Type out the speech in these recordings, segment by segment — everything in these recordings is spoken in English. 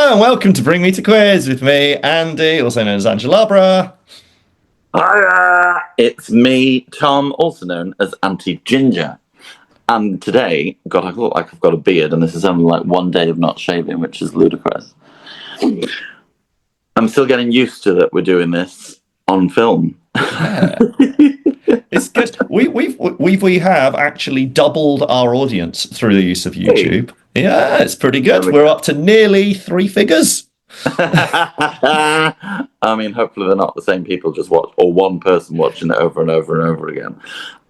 Hello and welcome to Bring Me to Quiz with me, Andy, also known as Angelabra. Hiya! It's me, Tom, also known as Aunty Ginger. And today, God, I look like I've got a beard, and this is only like one day of not shaving, which is ludicrous. I'm still getting used to that we're doing this on film. Yeah. It's good. We have actually doubled our audience through the use of YouTube. Yeah, it's pretty good. We're up to nearly 3 figures. I mean, hopefully they're not the same people just watch, or one person watching it over and over and over again.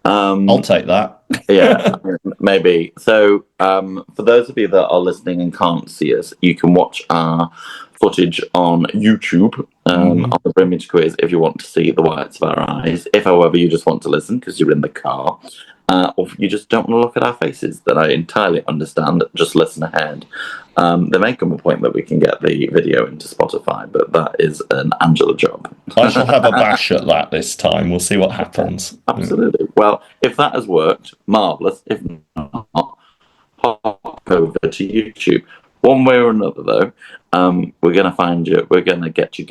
I'll take that. Yeah, maybe. So, for those of you that are listening and can't see us, you can watch our footage on YouTube on the Bring Me to Quiz if you want to see the whites of our eyes. If, however, you just want to listen because you're in the car, or if you just don't want to look at our faces, then I entirely understand. Just listen ahead. There may come a point that we can get the video into Spotify, but that is an Angela job. I shall have a bash at that this time. We'll see what happens. Absolutely. Well, if that has worked, marvellous. If not, hop over to YouTube. One way or another, though, we're going to find you. We're going to get you,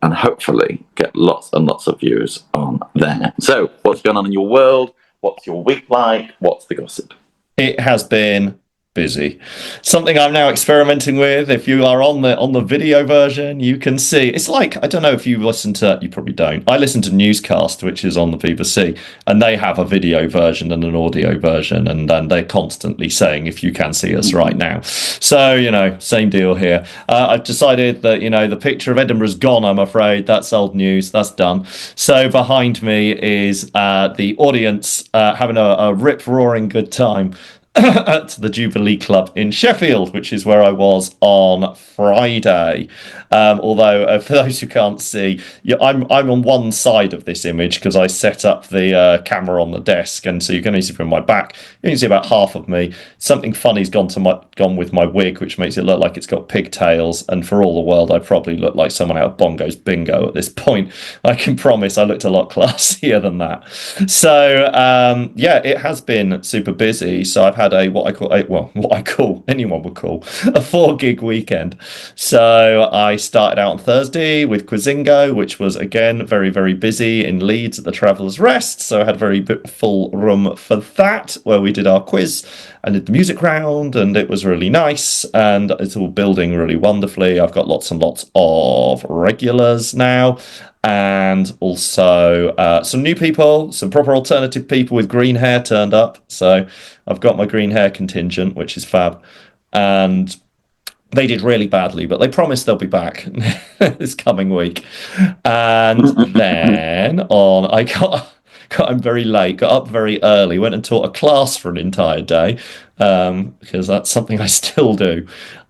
and hopefully get lots and lots of views on there. So, what's going on in your world? What's your week like? What's the gossip? It has been busy. Something I'm now experimenting with. If you are on the video version, you can see it's like, I don't know if you listen to, you probably don't. I listen to Newscast, which is on the BBC, and they have a video version and an audio version, and they're constantly saying if you can see us right now. So, same deal here. I've decided that, the picture of Edinburgh's gone, I'm afraid. That's old news. That's done. So behind me is the audience having a rip-roaring good time at the Jubilee Club in Sheffield, which is where I was on Friday. Although, for those who can't see, I'm on one side of this image because I set up the camera on the desk, and so you can only see from my back. You can see about half of me. Something funny's gone with my wig, which makes it look like it's got pigtails. And for all the world, I probably look like someone out of Bongo's Bingo at this point. I can promise I looked a lot classier than that. So it has been super busy. So I've had what anyone would call a 4-gig weekend. So I started out on Thursday with Quizingo, which was again very, very busy in Leeds at the Traveller's Rest. So I had a very full room for that, where we did our quiz and did the music round, and it was really nice, and it's all building really wonderfully. I've got lots and lots of regulars now, and also some new people, some proper alternative people with green hair turned up. So I've got my green hair contingent, which is fab. And they did really badly, but they promised they'll be back this coming week. And then I got home very late, got up very early, went and taught a class for an entire day, because that's something I still do.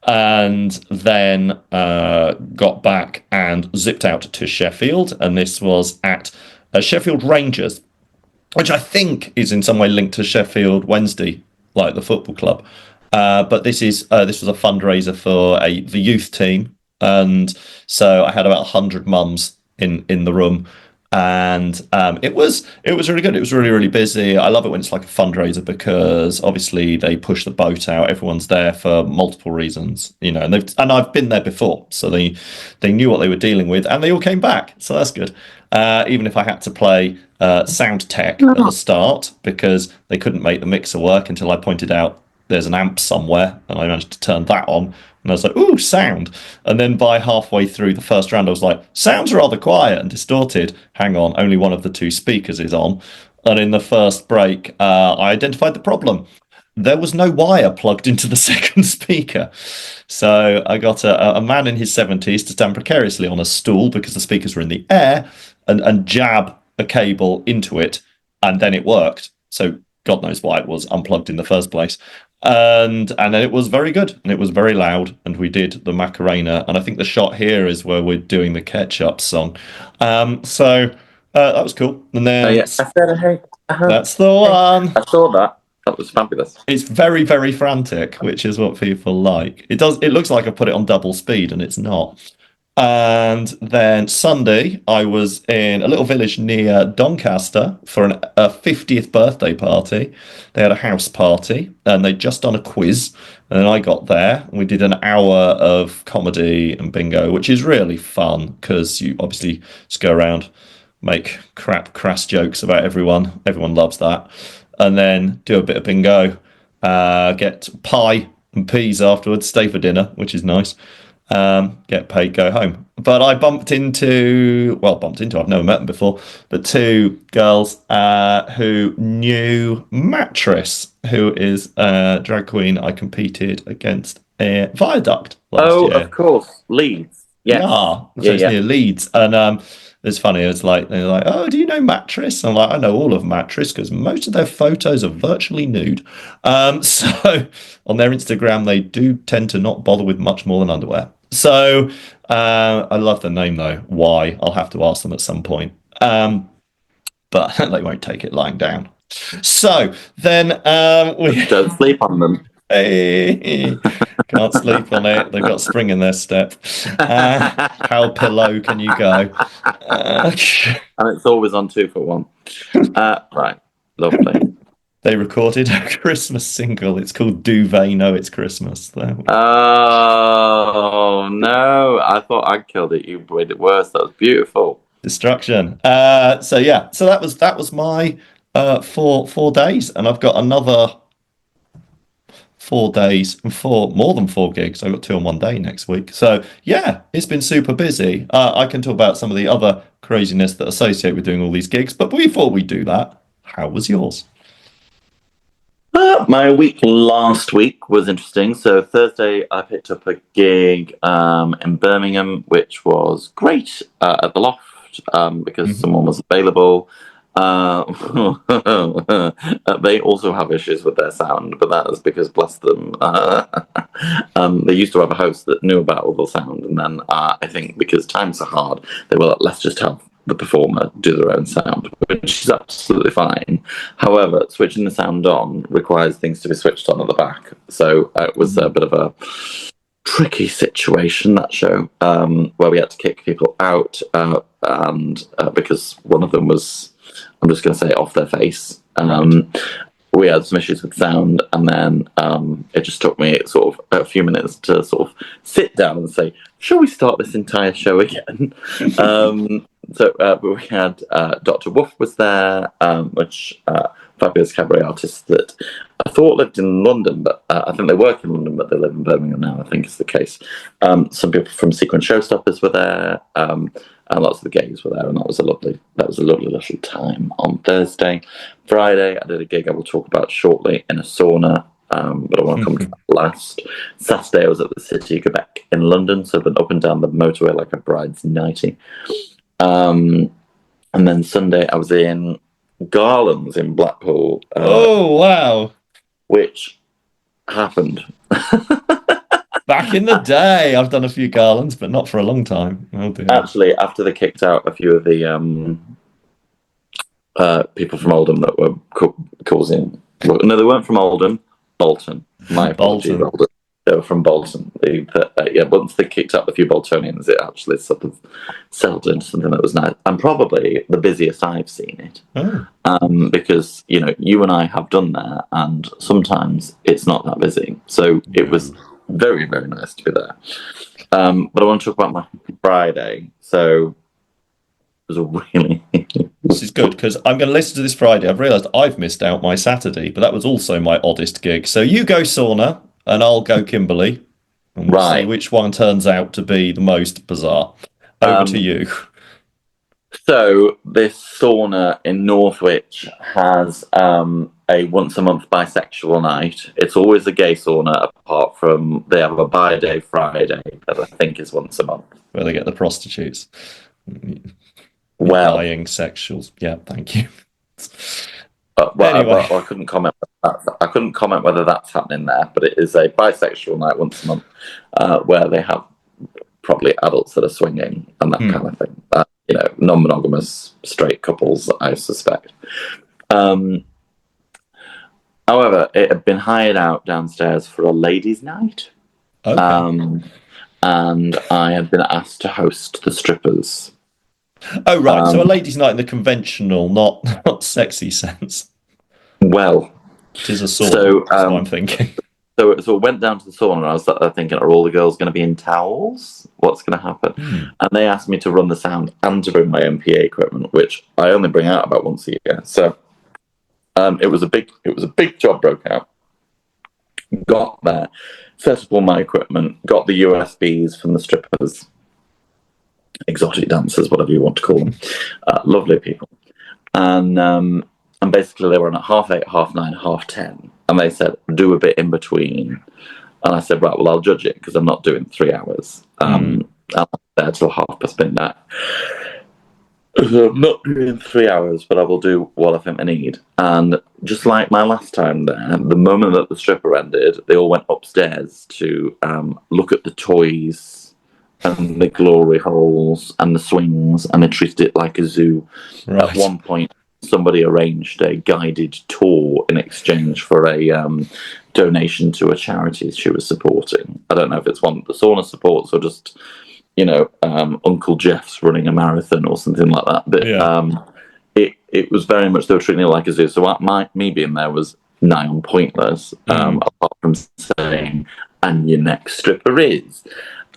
And then got back and zipped out to Sheffield, and this was at Sheffield Rangers, which I think is in some way linked to Sheffield Wednesday, like the football club. But this was a fundraiser for the youth team, and so I had about 100 mums in the room. And it was really good. It was really, really busy. I love it when it's like a fundraiser because obviously they push the boat out. Everyone's there for multiple reasons, and I've been there before, so they knew what they were dealing with, and they all came back. So that's good. Even if I had to play sound tech at the start because they couldn't make the mixer work until I pointed out there's an amp somewhere, and I managed to turn that on. And I was like, ooh, sound. And then by halfway through the first round, I was like, sounds rather quiet and distorted. Hang on, only one of the 2 speakers is on. And in the first break, I identified the problem. There was no wire plugged into the second speaker. So I got a man in his 70s to stand precariously on a stool because the speakers were in the air and jab a cable into it, and then it worked. So God knows why it was unplugged in the first place. And then it was very good, and it was very loud, and we did the Macarena, and I think the shot here is where we're doing the Ketchup song. So that was cool. And then Yes, I said, hey, that's the one. I saw that. That was fabulous. It's very, very frantic, which is what people like. It looks like I put it on double speed, and it's not. And then Sunday, I was in a little village near Doncaster for a 50th birthday party. They had a house party and they'd just done a quiz. And then I got there and we did an hour of comedy and bingo, which is really fun because you obviously just go around, make crass jokes about everyone. Everyone loves that. And then do a bit of bingo, get pie and peas afterwards, stay for dinner, which is nice. Get paid, go home. But I bumped into, I've never met them before, but two girls who knew Mattress, who is a drag queen I competed against a Viaduct last Oh, year. of course, Leeds. Yes. Yeah, so Yeah, it's yeah. near Leeds, and it's funny. It's like they're like, "Oh, do you know Mattress?" I'm like, "I know all of Mattress because most of their photos are virtually nude." So on their Instagram, they do tend to not bother with much more than underwear. So I love the name though. Why? I'll have to ask them at some point. But they won't take it lying down. So then we Don't sleep on them. Hey, can't sleep on it. They've got spring in their step. How pillow can you go? And it's always on 2 for 1. Right, lovely. They recorded a Christmas single. It's called Duvet Know It's Christmas. Oh no! I thought I killed it. You made it worse. That was beautiful. Destruction. So yeah, so that was my 4 days, and I've got another 4 days and more than 4 gigs. I've got two on one day next week. So yeah, it's been super busy. I can talk about some of the other craziness that associate with doing all these gigs. But before we do that, how was yours? My week last week was interesting. So Thursday, I picked up a gig in Birmingham, which was great at the Loft because someone was available. They also have issues with their sound, but that is because, bless them, they used to have a host that knew about all the sound, and then I think because times are hard, they were like, let's just have the performer do their own sound, which is absolutely fine. However, switching the sound on requires things to be switched on at the back, so it was a bit of a tricky situation, that show, where we had to kick people out, and because one of them was, I'm just going to say, off their face. We had some issues with sound, and then it just took me sort of a few minutes to sort of sit down and say, shall we start this entire show again? So we had Dr. Woof was there, which fabulous cabaret artist that I thought lived in London, but I think they work in London, but they live in Birmingham now, I think is the case. Some people from Sequin Showstoppers were there, and lots of the gays were there, and that was a lovely little time on Thursday. Friday, I did a gig I will talk about shortly in a sauna, but I want to come to that last. Saturday, I was at the City of Quebec in London, so I've been up and down the motorway like a bride's nightie. And then Sunday, I was in Garland's in Blackpool. Oh wow! Which happened. Back in the day, I've done a few Garlands, but not for a long time. Oh dear. Actually, after they kicked out a few of the people from Oldham that were causing... No, they weren't from Oldham. Bolton. My apologies, Oldham. They were from Bolton. Once they kicked out a few Boltonians, it actually sort of settled into something that was nice. And probably the busiest I've seen it. Oh. Because, you and I have done that, and sometimes it's not that busy. So it was very, very nice to be there. But I want to talk about my Friday. So it was a really... This is good because I'm going to listen to this Friday. I've realised I've missed out my Saturday, but that was also my oddest gig. So you go sauna and I'll go Kimberley. And we'll see which one turns out to be the most bizarre. Over to you. So this sauna in Northwich has a once a month bisexual night. It's always a gay sauna, apart from they have a bi-day Friday that I think is once a month. Where they get the prostitutes. Well, lying sexuals. Yeah, thank you. Anyway. I couldn't comment. I couldn't comment whether that's happening there, but it is a bisexual night once a month where they have probably adults that are swinging and that kind of thing. Non-monogamous straight couples, I suspect. However, it had been hired out downstairs for a ladies' night. Okay. and I had been asked to host the strippers. Oh, right. So a ladies' night in the conventional, not sexy sense. Well, It is a sauna. so That's what I'm thinking. So I went down to the sauna and I was thinking, are all the girls going to be in towels? What's going to happen? And they asked me to run the sound and to bring my MPA equipment, which I only bring out about once a year. So it was a big job broke out. Got there, set up all my equipment, got the USBs from the strippers, exotic dancers, whatever you want to call them, lovely people. And basically they were on at 8:30, 9:30, 10:30. And they said, do a bit in between. And I said, right, well, I'll judge it because I'm not doing 3 hours. I'm there till midnight. So I'm not doing 3 hours, but I will do what I think I need. And just like my last time there, the moment that the stripper ended, they all went upstairs to look at the toys and the glory holes and the swings, and they treated it like a zoo. Right. At one point, somebody arranged a guided tour in exchange for a donation to a charity she was supporting. I don't know if it's one that the sauna supports or just, Uncle Jeff's running a marathon or something like that. But it was very much, they were treating it like a zoo. So me being there was nigh on pointless, apart from saying, and your next stripper is.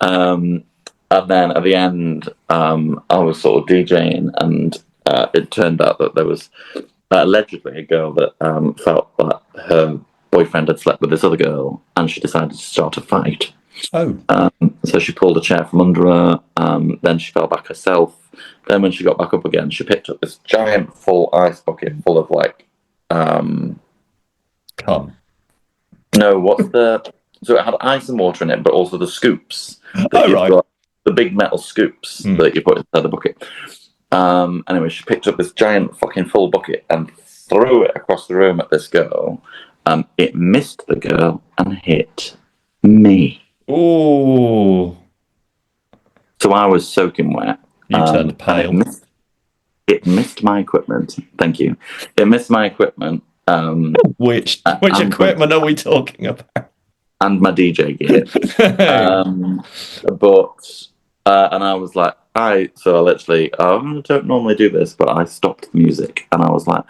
And then at the end, I was sort of DJing, and it turned out that there was allegedly a girl that felt that her boyfriend had slept with this other girl, and she decided to start a fight. Oh. So she pulled a chair from under her, then she fell back herself. Then when she got back up again, she picked up this giant full ice bucket full of cum. No, so it had ice and water in it, but also the scoops. Right. The big metal scoops that you put inside the bucket. Anyway, she picked up this giant fucking full bucket and threw it across the room at this girl. It missed the girl and hit me. Oh. So I was soaking wet. You turned pale. It missed my equipment. Thank you. It missed my equipment. Which equipment are we talking about? And my DJ gear. And I was like, I don't normally do this, but I stopped the music and I was like,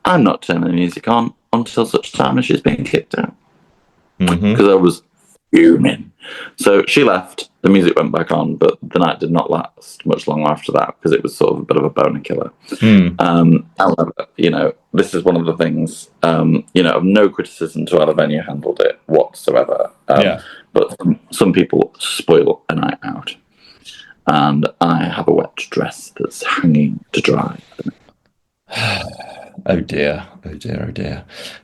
I'm not turning the music on until such time as she's being kicked out. Because I was fuming. So she left, the music went back on, but the night did not last much longer after that because it was sort of a bit of a boner killer. However, this is one of the things, of no criticism to how the venue handled it whatsoever. But some people spoil a night out. And I have a wet dress that's hanging to dry. Oh dear.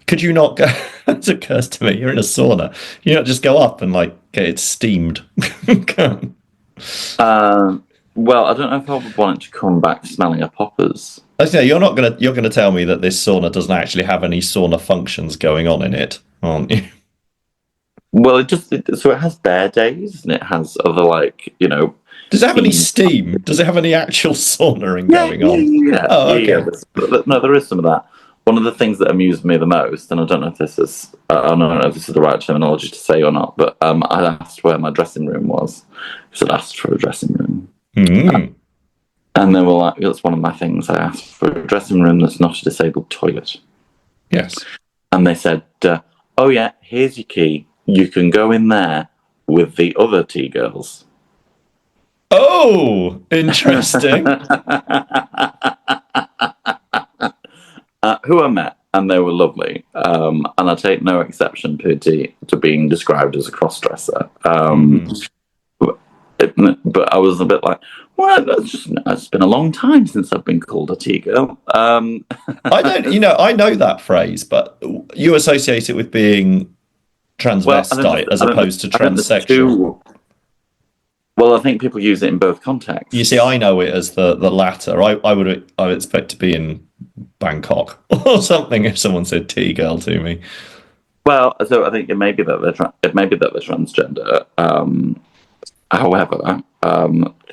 Could you not go? It occurs to me, you're in a sauna. You not just go up and get it steamed. Well, I don't know if I would want it to come back smelling of poppers. You're gonna tell me that this sauna doesn't actually have any sauna functions going on in it, aren't you? Well, it has bare days and it has other Does it have any steam? Does it have any actual saunaing going on? Yeah. Oh, okay. No, there is some of that. One of the things that amused me the most, and I don't know if this is the right terminology to say or not, but I asked where my dressing room was. So I asked for a dressing room. And they were like, that's one of my things. I asked for a dressing room that's not a disabled toilet. Yes. And they said, oh yeah, here's your key. You can go in there with the other T-girls. Oh, interesting. Who I met, and they were lovely. And I take no exception to being described as a cross-dresser. But I was a bit like, well, it's been a long time since I've been called a T-girl. I know that phrase, but you associate it with being transvestite as opposed to transsexual. Well, I think people use it in both contexts. You see, I know it as the latter. I would expect to be in Bangkok or something if someone said T-girl to me. Well, so I think it may be that they're transgender. However,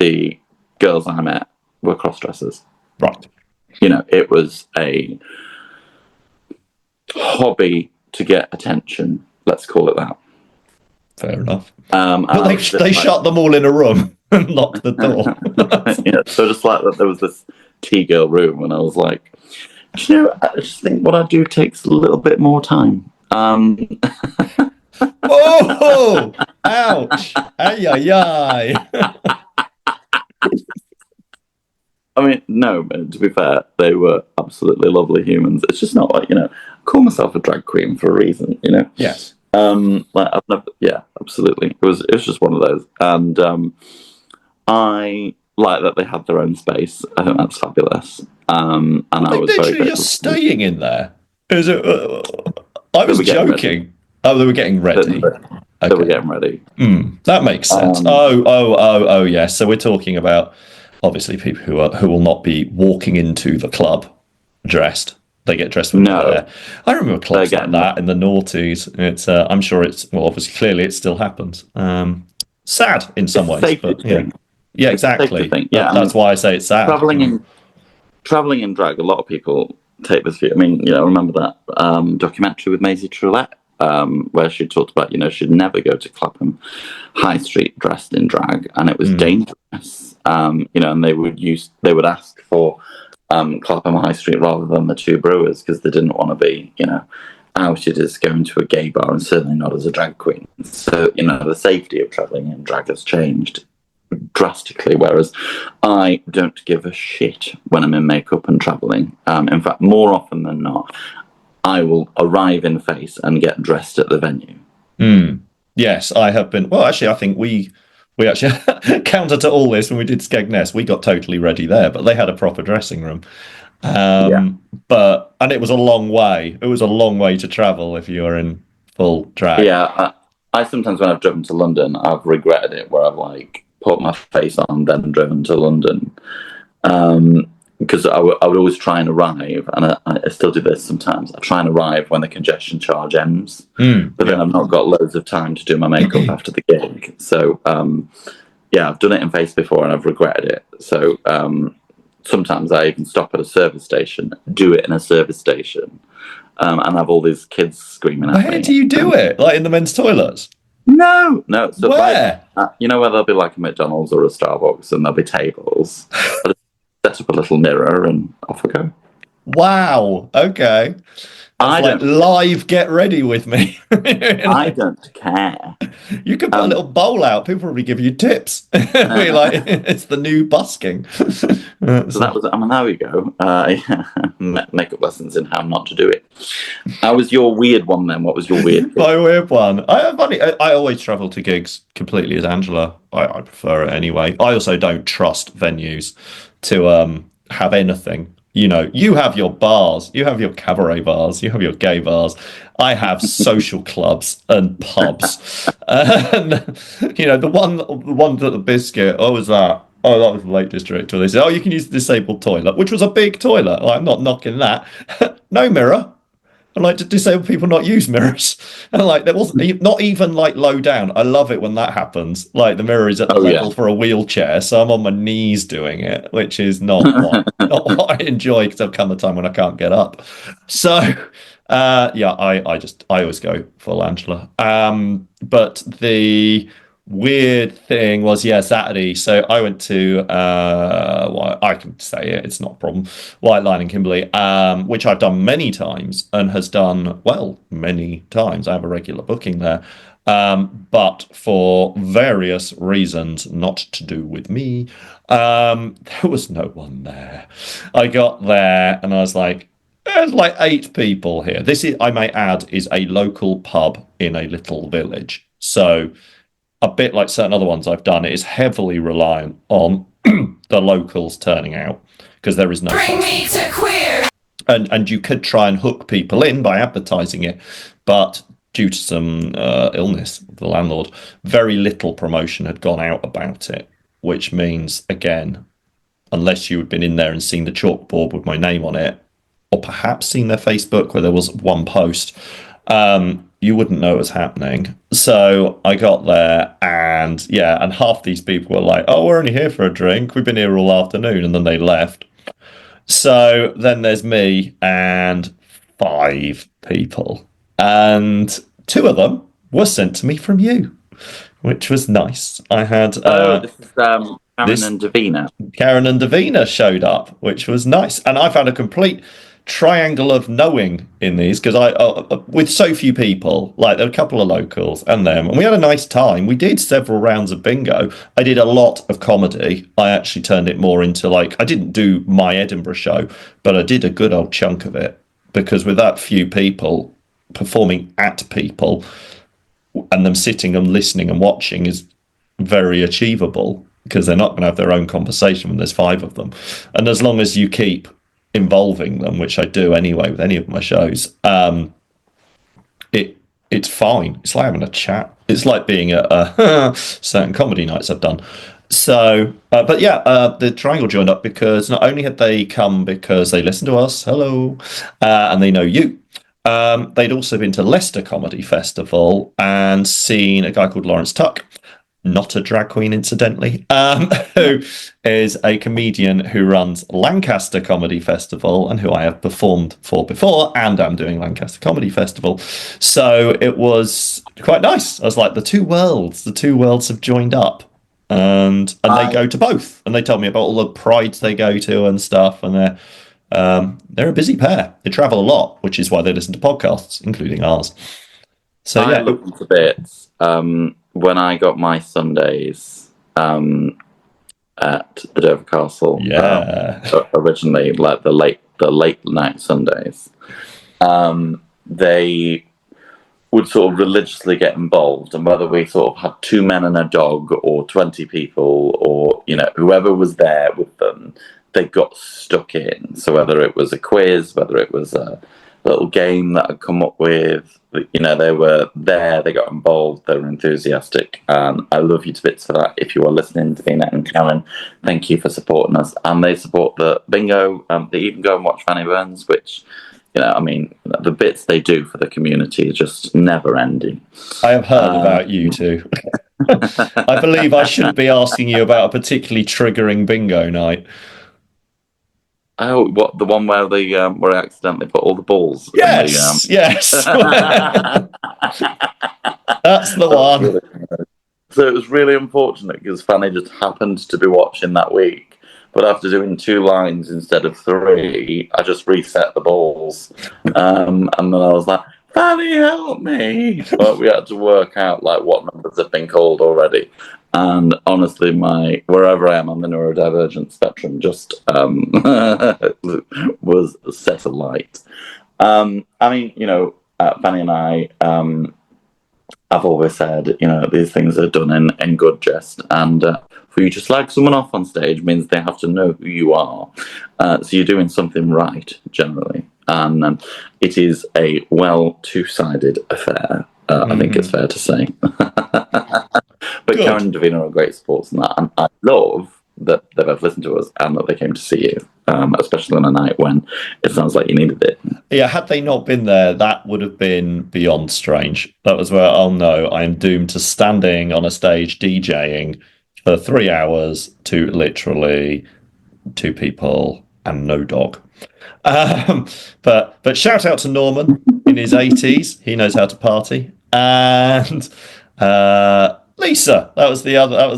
the girls I met were cross-dressers. Right. It was a hobby to get attention. Let's call it that. Fair enough. And But I was just they like, shut them all in a room and locked the door. yeah, so just like that, there was this tea girl room, and I was like, do you know, I just think what I do takes a little bit more time. Oh, ouch. Ay, ay, ay. I mean, no, but to be fair, they were absolutely lovely humans. It's just not like, I call myself a drag queen for a reason, Yes. Like I've never, yeah, absolutely. It was just one of those, and I like that they had their own space. I think that's fabulous. And Were I they was very literally grateful. just staying in there? Is it, I was were getting ready. joking. Oh, they were getting ready. They were getting ready. That makes sense. Oh, yes. So we're talking about obviously people who will not be walking into the club dressed. They get dressed when they're No, there. I remember clubs like getting that in the noughties. It's I'm sure it's well, obviously, clearly, it still happens. Sad in some it's a ways, safety but yeah, thing. yeah, It's a safety exactly. thing. Yeah, I That's mean, why I say it's sad. traveling in drag. A lot of people take this view. I mean, I remember that documentary with Maisie Trulette, where she talked about, she'd never go to Clapham High Street dressed in drag, and it was dangerous. And they would ask for Clapham High Street rather than the Two Brewers because they didn't want to be, outed as going to a gay bar and certainly not as a drag queen. So, the safety of travelling in drag has changed drastically, whereas I don't give a shit when I'm in makeup and travelling. In fact, more often than not, I will arrive in face and get dressed at the venue. Yes, I have been. Well, actually, I think we actually counter to all this when we did Skegness. We got totally ready there, but they had a proper dressing room. Yeah. And it was a long way. It was a long way to travel if you were in full drag. Yeah, I sometimes when I've driven to London, I've regretted it where I've like put my face on, then driven to London. Because I would always try and arrive, and I still do this sometimes. I try and arrive when the congestion charge ends, but then I've not got loads of time to do my makeup after the gig. So, yeah, I've done it in face before and I've regretted it. So, sometimes I even stop at a service station, do it in a service station, and have all these kids screaming at me. Where do you do it? Like in the men's toilets? No. So where? Where there'll be like a McDonald's or a Starbucks and there'll be tables. I'll just set up a little mirror and off I go. Wow. Okay. I like don't live get ready with me. I don't care. You could put a little bowl out. People probably give you tips. Be like, it's the new busking. So that was, there we go. Makeup lessons in how not to do it. How was your weird one then? What was your weird thing? My weird one. I always travel to gigs completely as Angela. I prefer it anyway. I also don't trust venues to have anything. You have your bars, you have your cabaret bars, you have your gay bars. I have social clubs and pubs. And the one at the Biscuit. What was that? Oh, that was the Lake District. They said, you can use the disabled toilet, which was a big toilet. I'm not knocking that. No mirror. I like to disabled people not use mirrors. And there wasn't not even low down. I love it when that happens. Like the mirror is at the level for a wheelchair, so I'm on my knees doing it, which is not what I enjoy because there'll come a time when I can't get up. So I always go full Angela. But the weird thing was Saturday. So I went to I can say it's not a problem. White Line in Kimberley, which I've done many times and has done well many times. I have a regular booking there. But for various reasons, not to do with me, there was no one there. I got there and I was like, there's 8 people here. This is, I may add, is a local pub in a little village. So a bit like certain other ones I've done, it is heavily reliant on the locals turning out because there is no Bring me to queer. And you could try and hook people in by advertising it, but due to some illness of the landlord, very little promotion had gone out about it, which means, again, unless you had been in there and seen the chalkboard with my name on it, or perhaps seen their Facebook where there was one post, you wouldn't know it was happening. So I got there and half these people were like, oh, we're only here for a drink. We've been here all afternoon. And then they left. So then there's me and 5 people. And 2 of them were sent to me from you. which was nice. I had This is Karen this and Davina. Karen and Davina showed up, which was nice, and I found a complete triangle of knowing in these because I with so few people, like there were a couple of locals and them, and we had a nice time. We did several rounds of bingo. I did a lot of comedy. I actually turned it more into like I didn't do my Edinburgh show, but I did a good old chunk of it because with that few people performing at people and them sitting and listening and watching is very achievable because they're not going to have their own conversation when there's five of them. And as long as you keep involving them, which I do anyway with any of my shows, it's fine. It's like having a chat. It's like being at certain comedy nights I've done. So, but yeah, the Triangle joined up because not only had they come because they listened to us, hello, and they know you. They'd also been to Leicester Comedy Festival and seen a guy called Lawrence Tuck, not a drag queen, incidentally, who is a comedian who runs Lancaster Comedy Festival and who I have performed for before, and I'm doing Lancaster Comedy Festival. So it was quite nice. I was like, the two worlds have joined up, and they go to both, and they tell me about all the prides they go to and stuff, and they're a busy pair. They travel a lot, which is why they listen to podcasts, including ours. So I looked into bits when I got my Sundays at the Dover Castle. Originally, like the late night Sundays, they would sort of religiously get involved, and whether we sort of had 2 men and a dog, or 20 people, or whoever was there with them, they got stuck in. So whether it was a quiz, whether it was a little game that I'd come up with, they were there, they got involved, they were enthusiastic, and I love you to bits for that. If you are listening, Davina and Karen, thank you for supporting us. And they support the bingo. They even go and watch Fanny Burns, which, the bits they do for the community are just never ending. I have heard about you two. I believe I shouldn't be asking you about a particularly triggering bingo night. Oh, what, the one where I accidentally put all the balls? Yes, yes. That's the one. So it was really unfortunate because Fanny just happened to be watching that week. But after doing 2 lines instead of 3, I just reset the balls. And then I was like, Fanny, help me! But we had to work out like what numbers have been called already. And honestly, wherever I am on the neurodivergent spectrum just was set alight. Fanny and I, I've always said, these things are done in good jest, and for you to slag someone off on stage means they have to know who you are. So you're doing something right, generally. And it is a two-sided affair, I think it's fair to say. But Good. Karen and Davina are great supports in that, and I love that they've both listened to us and that they came to see you, especially on a night when it sounds like you needed it. Yeah, had they not been there, that would have been beyond strange. That was where, oh no, I am doomed to standing on a stage DJing for 3 hours to literally 2 people and no dog. But shout out to Norman in his 80s. He knows how to party. And Lisa, that was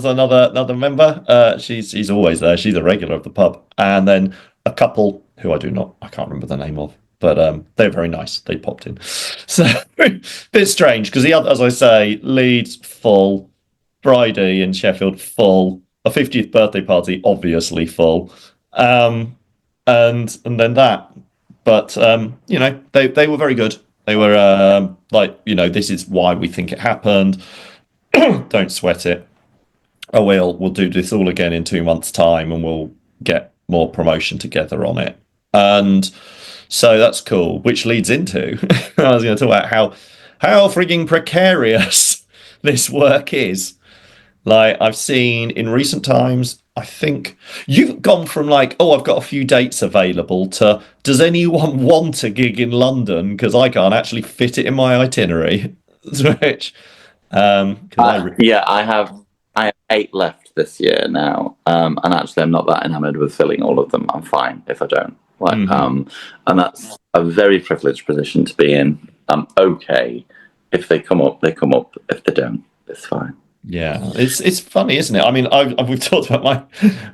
another member. She's always there. She's a regular of the pub. And then a couple who I can't remember the name of, but they're very nice. They popped in. So bit strange because as I say, Leeds full, Friday in Sheffield full, a 50th birthday party obviously full, and then that. But they were very good. They were this is why we think it happened. Don't sweat it. We'll do this all again in 2 months' time, and we'll get more promotion together on it. And so that's cool. Which leads into I was going to talk about how frigging precarious this work is. Like I've seen in recent times, I think you've gone from like, oh, I've got a few dates available to, does anyone want a gig in London? Because I can't actually fit it in my itinerary. Which, I have 8 left this year now, and actually I'm not that enamored with filling all of them. I'm fine if I don't. And that's a very privileged position to be in. I'm okay if they come up. They come up. If they don't, It's fine. Yeah, it's funny, isn't it? I mean, we've talked about my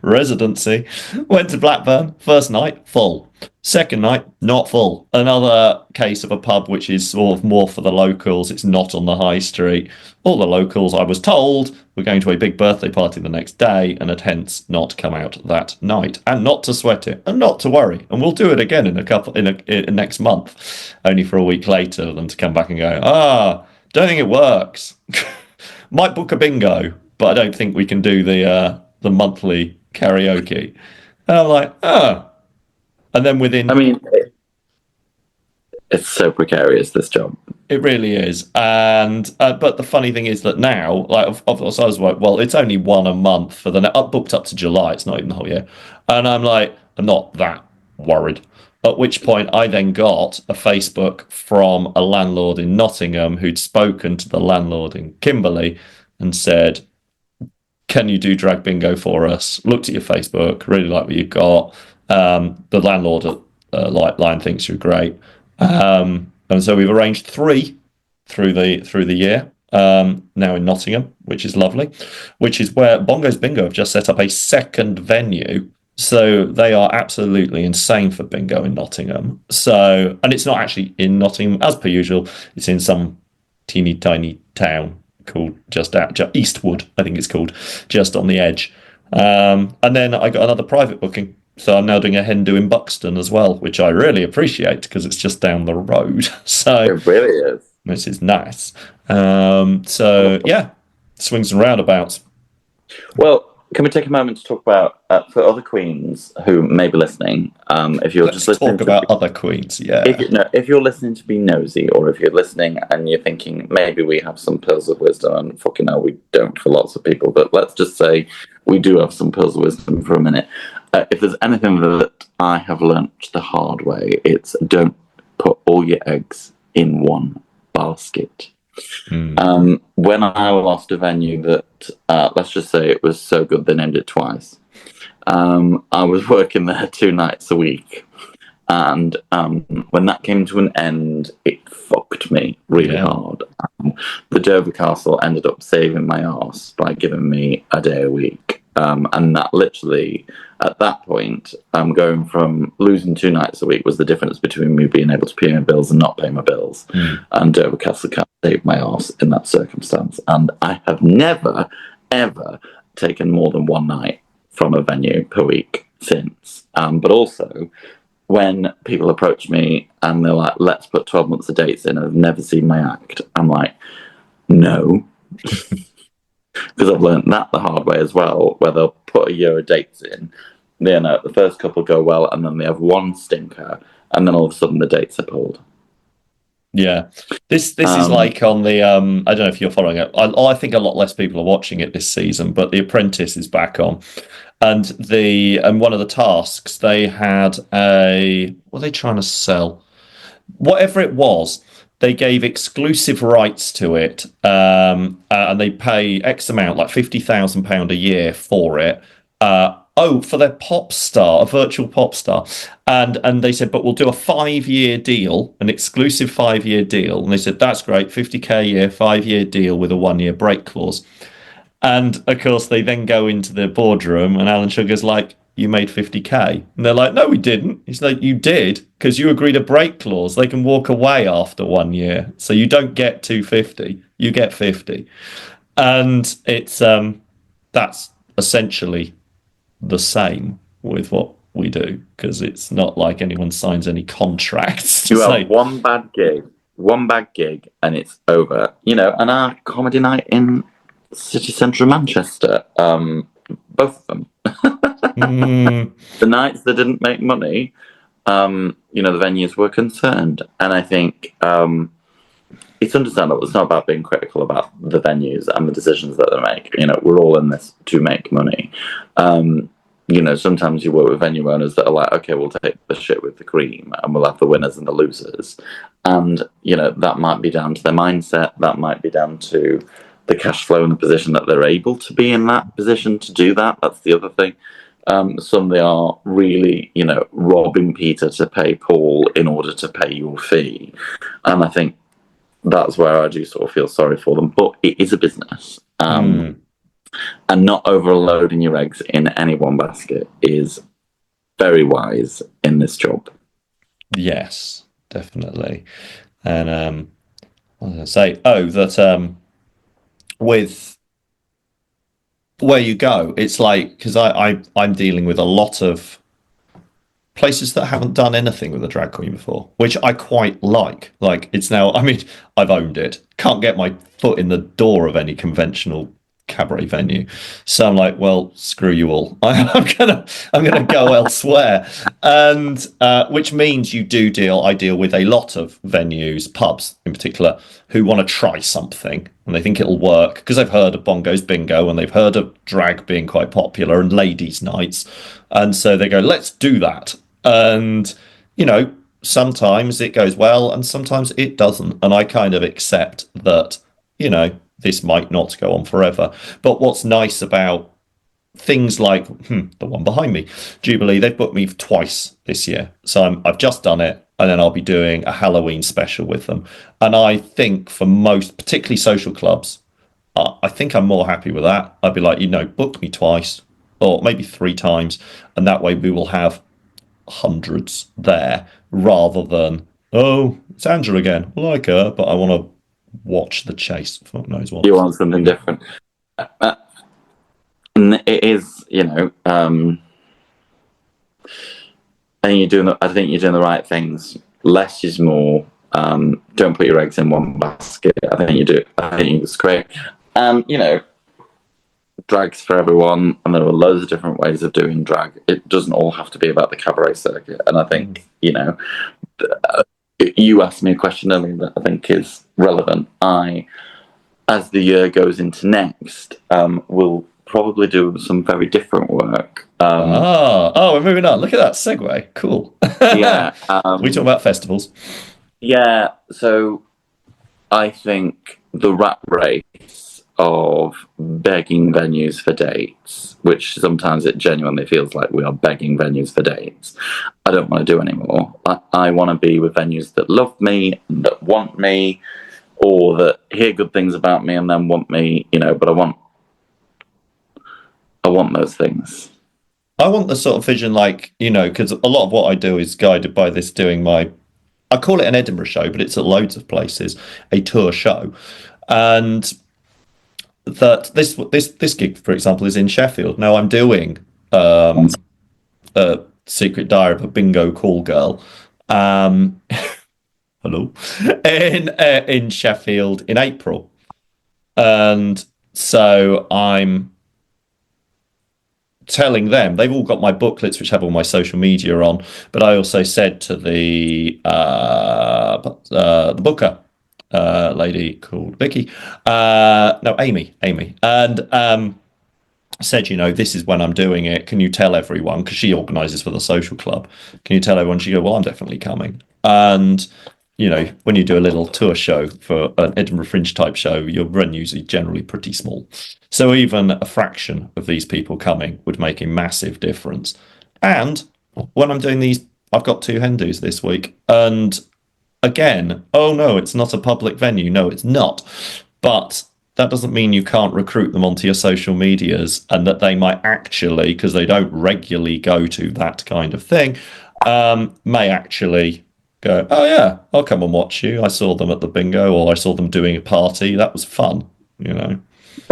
residency. Went to Blackburn, first night, full. Second night, not full. Another case of a pub which is sort of more for the locals. It's not on the high street. All the locals, I was told, were going to a big birthday party the next day and had hence not come out that night. And not to sweat it, and not to worry. And we'll do it again in next month, only for a week later than to come back and go, don't think it works. Might book a bingo, but I don't think we can do the monthly karaoke. And I'm like, and then within, I mean, it's so precarious, this job. it really is. And but the funny thing is that now, like, of course, I was like, well, it's only one a month for the booked up to July. It's not even the whole year, and I'm like, I'm not that worried. At which point, I then got a Facebook from a landlord in Nottingham who'd spoken to the landlord in Kimberley and said, can you do drag bingo for us? Looked at your Facebook, really like what you've got. The landlord at Line thinks you're great. And so we've arranged 3 through the year, now in Nottingham, which is lovely, which is where Bongo's Bingo have just set up a second venue. So they are absolutely insane for bingo in Nottingham. So, and it's not actually in Nottingham as per usual. It's in some teeny tiny town called just Eastwood, I think it's called, just on the edge. And then I got another private booking. So I'm now doing a hen do in Buxton as well, which I really appreciate because it's just down the road. So It really is. this is nice. So yeah, swings and roundabouts. Well, can we take a moment to talk about for other queens who may be listening? If you're Let's just listening talk about other queens, yeah. if you're listening to be nosy, or if you're listening and you're thinking maybe we have some pills of wisdom, and fucking hell, we don't for lots of people, but let's just say we do have some pills of wisdom for a minute. If there's anything that I have learnt the hard way, it's don't put all your eggs in one basket. When I lost a venue that, let's just say it was so good they named it twice, I was working there 2 nights a week. And when that came to an end, it fucked me really hard. The Dover Castle ended up saving my arse by giving me a day a week. And that literally, at that point, going from losing 2 nights a week was the difference between me being able to pay my bills and not pay my bills. And Dover Castle can't save my arse in that circumstance. And I have never, ever taken more than 1 night from a venue per week since. But also, when people approach me and they're like, let's put 12 months of dates in, and I've never seen my act, I'm like, no. Because I've learned that the hard way as well, where they'll put a year of dates in. You know, the first couple go well, and then they have one stinker, and then all of a sudden the dates are pulled. Yeah, this is like on the I don't know if you're following it. I think a lot less people are watching it this season, but The Apprentice is back on, and one of the tasks they had what were they trying to sell? Whatever it was, they gave exclusive rights to it, and they pay X amount, like £50,000 a year for it. For their pop star, a virtual pop star. And they said, but we'll do a 5-year deal, an exclusive 5-year deal. And they said, that's great, 50k a year, 5-year deal with a 1-year break clause. And of course, they then go into the boardroom and Alan Sugar's like, you made 50k. And they're like, no, we didn't. He's like, you did, because you agreed a break clause. They can walk away after 1 year. So you don't get 250, you get 50. And it's that's essentially the same with what we do, because it's not like anyone signs any contracts. You have one bad gig, and it's over. You know, and our comedy night in city centre Manchester, both of them. The nights that didn't make money, you know, the venues were concerned, and I think it's understandable. It's not about being critical about the venues and the decisions that they make. You know, we're all in this to make money. You know, sometimes you work with venue owners that are like, okay, we'll take the shit with the cream and we'll have the winners and the losers. And, you know, that might be down to their mindset. That might be down to the cash flow and the position that they're able to be in that position to do that. That's the other thing. Some they are really, you know, robbing Peter to pay Paul in order to pay your fee. And I think that's where I do sort of feel sorry for them. But it is a business. And not overloading your eggs in any one basket is very wise in this job. Yes, definitely. And what was I say? Oh, that with where you go, it's like, because I'm dealing with a lot of places that haven't done anything with a drag queen before, which I quite like. Like, it's now, I mean, I've owned it. Can't get my foot in the door of any conventional cabaret venue. So I'm like, well, screw you all. I'm gonna go elsewhere. And which means I deal with a lot of venues, pubs in particular, who want to try something and they think it'll work because they've heard of Bongos Bingo and they've heard of drag being quite popular and ladies' nights. And so they go, let's do that. And, sometimes it goes well and sometimes it doesn't. And I kind of accept that, this might not go on forever. But what's nice about things like the one behind me, Jubilee, they've booked me twice this year. So I've just done it, and then I'll be doing a Halloween special with them. And I think for most, particularly social clubs, I think I'm more happy with that. I'd be like, book me twice or maybe 3 times, and that way we will have hundreds there rather than, oh, it's Angela again. I like her, but I want to watch the chase. Fuck knows what. You want something different. And it is, I think you're doing the right things. Less is more. Don't put your eggs in one basket. I think it's great. Drag's for everyone, and there are loads of different ways of doing drag. It doesn't all have to be about the cabaret circuit. And I think, you asked me a question earlier that I think is relevant. As the year goes into next, will probably do some very different work. We're moving on. Look at that segue. Cool. Yeah. We talk about festivals. Yeah. So I think the rat race of begging venues for dates, which sometimes it genuinely feels like we are begging venues for dates, I don't want to do anymore. I want to be with venues that love me, that want me, or that hear good things about me and then want me, but I want those things. I want the sort of vision because a lot of what I do is guided by this I call it an Edinburgh show, but it's at loads of places, a tour show. And that this gig, for example, is in Sheffield. Now I'm doing a Secret Diary of a Bingo Call Girl. Hello, in Sheffield in April, and so I'm telling them they've all got my booklets which have all my social media on, but I also said to the booker lady called Vicky, Amy, and said, this is when I'm doing it. Can you tell everyone? Because she organises for the social club. Can you tell everyone? She go, well, I'm definitely coming. And when you do a little tour show for an Edinburgh Fringe type show, your venues are generally pretty small. So even a fraction of these people coming would make a massive difference. And when I'm doing these, I've got 2 hen dos this week. And again, oh no, it's not a public venue. No, it's not. But that doesn't mean you can't recruit them onto your social medias, and that they might actually, because they don't regularly go to that kind of thing, may actually go, oh yeah, I'll come and watch you. I saw them at the bingo, or I saw them doing a party. That was fun, I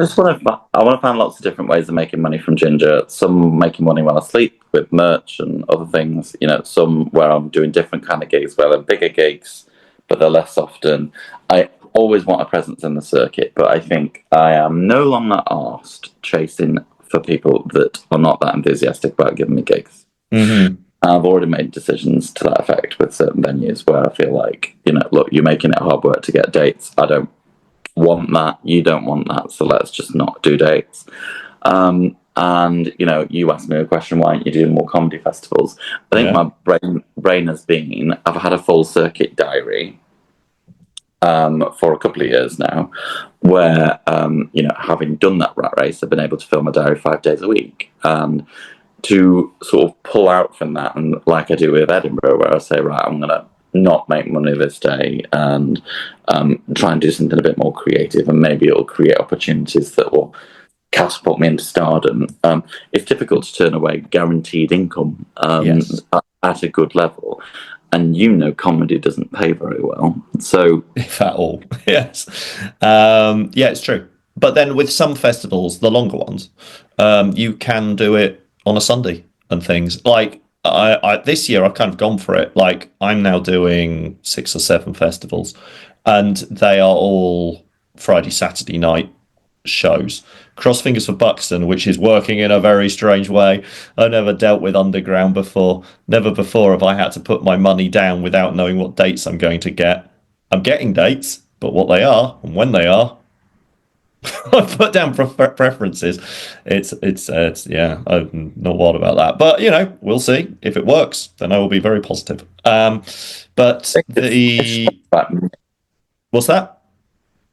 want to find lots of different ways of making money from Ginger. Some making money while I sleep with merch and other things. Some where I'm doing different kind of gigs, where they're bigger gigs, but they're less often. I always want a presence in the circuit, but I think I am no longer asked chasing for people that are not that enthusiastic about giving me gigs. Mm-hmm. I've already made decisions to that effect with certain venues where I feel like, look, you're making it hard work to get dates. I don't want that. You don't want that. So let's just not do dates. And, you asked me a question, why aren't you doing more comedy festivals? I think my brain has been, I've had a full circuit diary for a couple of years now, where, having done that rat race, I've been able to fill my diary 5 days a week. And to sort of pull out from that, and like I do with Edinburgh, where I say, right, I'm going to not make money this day and try and do something a bit more creative, and maybe it'll create opportunities that will catapult me into stardom. It's difficult to turn away guaranteed income Yes. at a good level. And comedy doesn't pay very well. So, If at all. Yes. Yeah, it's true. But then with some festivals, the longer ones, you can do it on a Sunday and things. Like I this year, I've kind of gone for it. Like I'm now doing 6 or 7 festivals, and they are all Friday, Saturday night shows. Cross fingers for Buxton, which is working in a very strange way. I've never dealt with underground before. Never before have I had to put my money down without knowing what dates I'm going to get. I'm getting dates, but what they are and when they are, I put down preferences. It's yeah, I'm not wild about that, but we'll see if it works. Then I will be very positive. But what's that?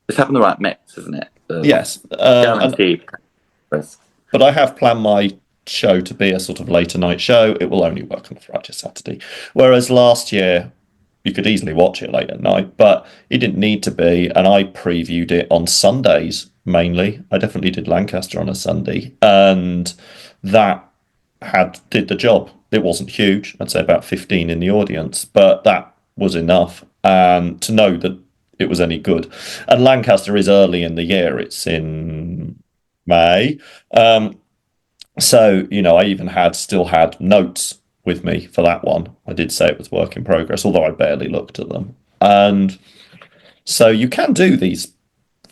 It's having the right mix, isn't it? Yes, guaranteed risk. But I have planned my show to be a sort of later night show. It will only work on Friday, Saturday. Whereas last year, you could easily watch it late at night, but it didn't need to be. And I previewed it on Sundays mainly. I definitely did Lancaster on a Sunday, and that did the job. It wasn't huge. I'd say about 15 in the audience, but that was enough to know that it was any good. And Lancaster is early in the year. It's in May. So, I even still had notes with me for that one. I did say it was work in progress, although I barely looked at them. And so you can do these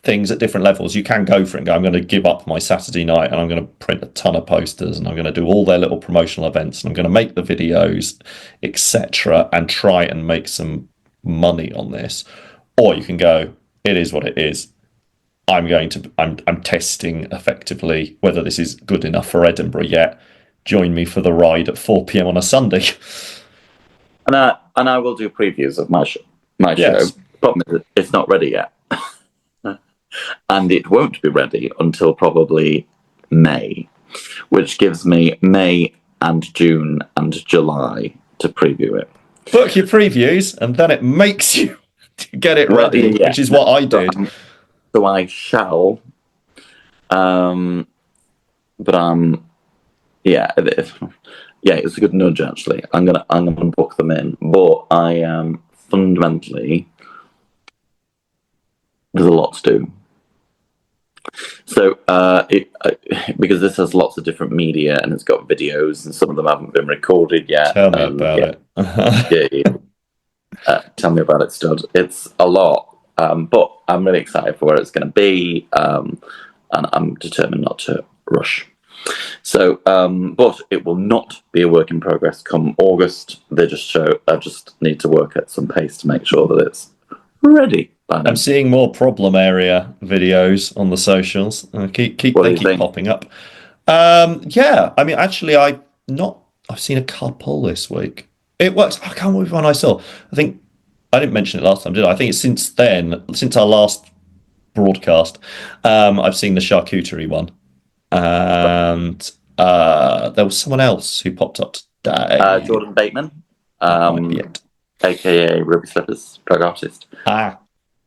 things at different levels. You can go for it and go, I'm going to give up my Saturday night and I'm going to print a ton of posters and I'm going to do all their little promotional events and I'm going to make the videos, etc., and try and make some money on this. Or you can go, it is what it is. I'm testing effectively whether this is good enough for Edinburgh yet. Join me for the ride at 4 p.m. on a Sunday. And I will do previews of my show. Problem is it's not ready yet. And it won't be ready until probably May, which gives me May and June and July to preview it. Book your previews and then it makes you to get it ready, which is what I did. So I shall. But it's a good nudge actually. I'm gonna book them in, but I am fundamentally there's a lot to do. So because this has lots of different media and it's got videos and some of them haven't been recorded yet. Tell me about it. Tell me about it, stud. It's a lot, but I'm really excited for where it's going to be, and I'm determined not to rush. So, but it will not be a work in progress come August. I just need to work at some pace to make sure that it's ready. I'm seeing more problem area videos on the socials. They keep popping up. Yeah, I mean, actually, I've seen a couple this week. It works. I can't remember which one I saw. I think I didn't mention it last time, did I? I think it's since our last broadcast, I've seen the charcuterie one, and there was someone else who popped up today. Jordan Bateman, aka Ruby Slippers, drag artist.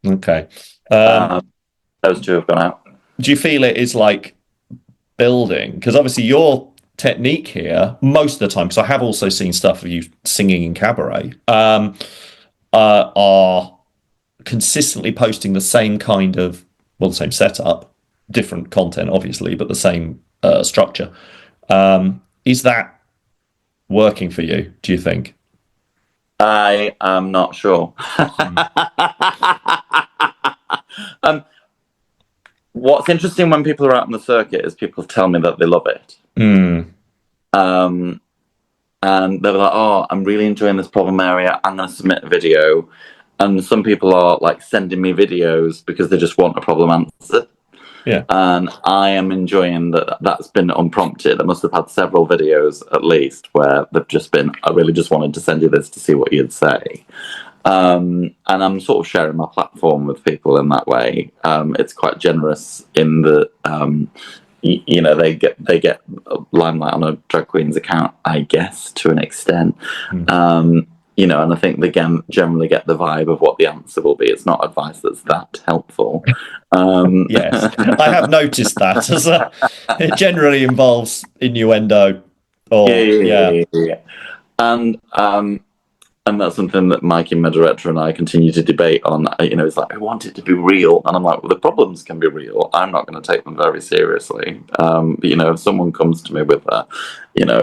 Okay. Those two have gone out. Do you feel it is like building? Because obviously your technique here, most of the time, because I have also seen stuff of you singing in cabaret, are consistently posting the same kind of, the same setup, different content, obviously, but the same structure. Is that working for you, do you think? I am not sure. What's interesting when people are out on the circuit is people tell me that they love it. And they're like, oh, I'm really enjoying this problem area. I'm going to submit a video. And some people are like sending me videos because they just want a problem answered. Yeah. And I am enjoying that's been unprompted. I must have had several videos at least where they've just been, I really just wanted to send you this to see what you'd say. And I'm sort of sharing my platform with people in that way. It's quite generous in the, they get limelight on a drag queen's account, I guess, to an extent. and I think they generally get the vibe of what the answer will be. It's not advice that's that helpful. Yes, I have noticed that. It generally involves innuendo. Or yeah. And that's something that Mikey, my director, and I continue to debate on. It's like, I want it to be real. And I'm like, well, the problems can be real. I'm not going to take them very seriously. But, if someone comes to me with that,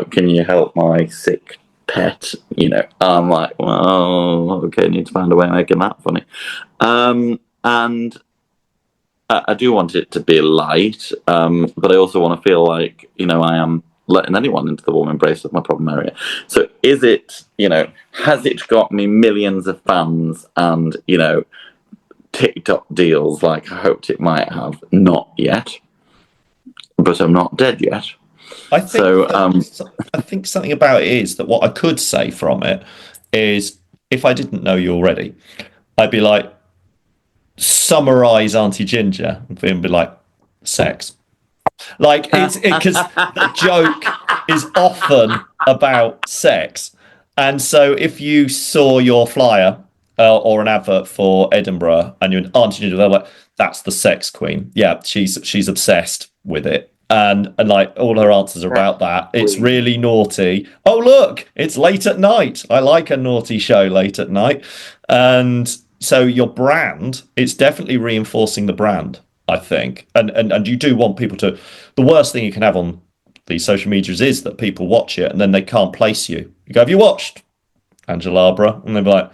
can you help my sick pet? I'm like, well, okay, I need to find a way of making that funny. And I do want it to be light, but I also want to feel like, I am letting anyone into the warm embrace of my problem area. So is it, has it got me millions of fans and, TikTok deals like I hoped it might have? Not yet. But I'm not dead yet. I think something about it is that what I could say from it is, if I didn't know you already, I'd be like, summarize Aunty Ginger and be like, sex. Like, it's because the joke is often about sex. And so if you saw your flyer or an advert for Edinburgh and you're an Aunty Ginger, they're like, that's the sex queen. Yeah, she's obsessed with it. And like all her answers are about that. It's really naughty. Oh, look, it's late at night. I like a naughty show late at night. And so your brand, it's definitely reinforcing the brand, I think. And you do want people to, the worst thing you can have on these social medias is that people watch it and then they can't place you. You go, have you watched Angela Arbor? And they'll be like,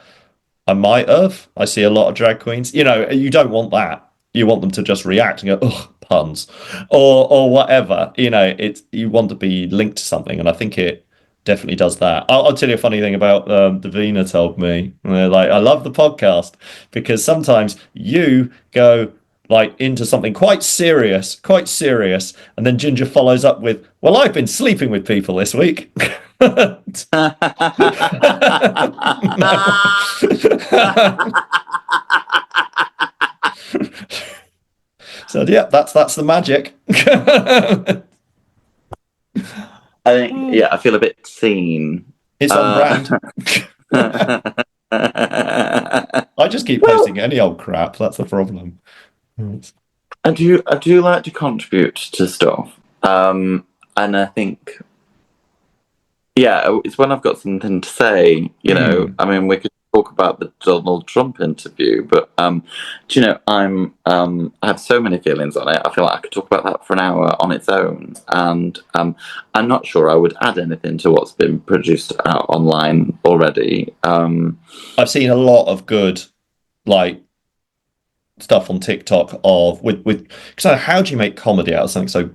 I might have. I see a lot of drag queens. You don't want that. You want them to just react and go, oh, puns, or whatever. You want to be linked to something, and I think it definitely does that. I'll tell you a funny thing about Davina told me. And they're like, I love the podcast because sometimes you go like into something quite serious, and then Ginger follows up with, well, I've been sleeping with people this week. So yeah, that's the magic. I think, I feel a bit seen. It's on brand. I just keep posting any old crap. That's the problem. I do like to contribute to stuff, and I think, it's when I've got something to say. I mean, we could talk about the Donald Trump interview, but I have so many feelings on it. I feel like I could talk about that for an hour on its own, and I'm not sure I would add anything to what's been produced out online already. I've seen a lot of good like stuff on TikTok with because how do you make comedy out of something so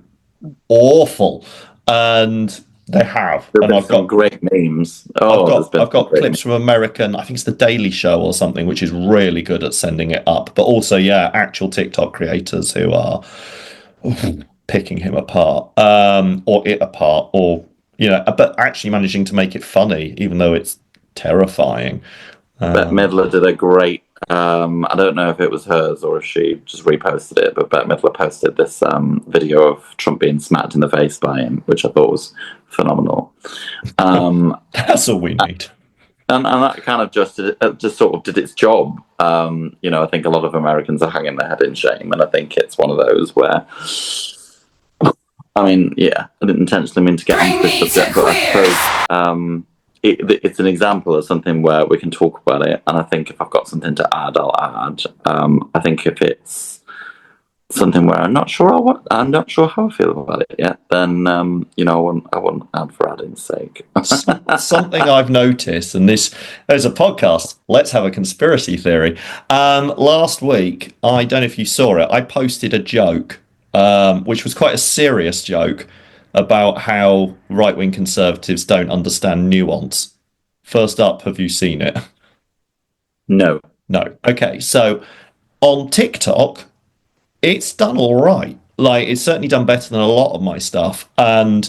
awful? And they have, and I've got great memes. I've got clips from American, I think it's the Daily Show or something, which is really good at sending it up. But also, actual TikTok creators who are picking him apart, or it apart, or but actually managing to make it funny, even though it's terrifying. Bette Midler did a great. I don't know if it was hers or if she just reposted it, but Bette Midler posted this video of Trump being smacked in the face by him, which I thought was phenomenal. That's all we need. And that kind of just sort of did its job. I think a lot of Americans are hanging their head in shame, and I think it's one of those where, I mean, I didn't intentionally mean to get onto this subject, but I suppose it's an example of something where we can talk about it, and I think if I've got something to add, I'll add. I think if it's something where I'm not sure how I feel about it yet, then I wouldn't add for adding's sake. Something I've noticed, and there's a podcast. Let's have a conspiracy theory. Last week, I don't know if you saw it. I posted a joke, which was quite a serious joke, about how right-wing conservatives don't understand nuance. First up, have you seen it? No. Okay, so on TikTok, it's done all right. Like, it's certainly done better than a lot of my stuff, and